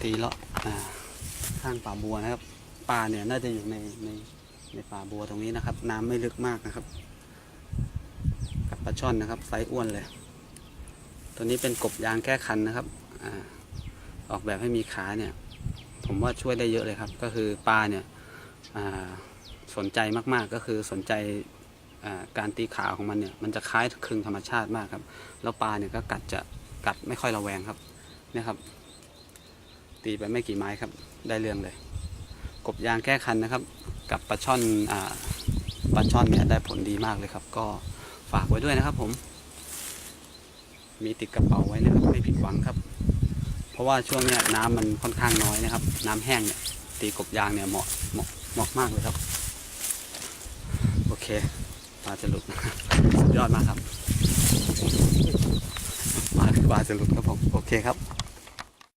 ตีเลาะข้างป่าบัวนะครับปลาเนี่ยน่าจะอยู่ในป่าบัวตรงนี้นะครับน้ำไม่ลึกมากนะครับกับปลาช่อนนะครับไซส์อ้วนเลยตัวนี้เป็นกบยางแก้คันนะครับออกแบบให้มีขาเนี่ยผมว่าช่วยได้เยอะเลยครับก็คือปลาเนี่ยสนใจมากๆก็คือสนใจการตีขาของมันเนี่ยมันจะคล้ายคลึงธรรมชาติมากครับแล้วปลาเนี่ยก็กัดไม่ค่อยระแวงครับเนี่ยครับตีไปไม่กี่ไม้ครับได้เรื่องเลยกบยางแก้คันนะครับกับปลาช่อนเนี่ยได้ผลดีมากเลยครับก็ฝากไว้ด้วยนะครับผมมีติดกระเป๋าไว้นะครับไม่ผิดหวังครับเพราะว่าช่วงนี้น้ำมันค่อนข้างน้อยนะครับน้ำแห้งเนี่ยตีกบยางเนี่ยเหมาะมากเลยครับโอเคปลาจะหลุดสุดยอดมากครับปลาจะหลุดครับผมโอเคครับ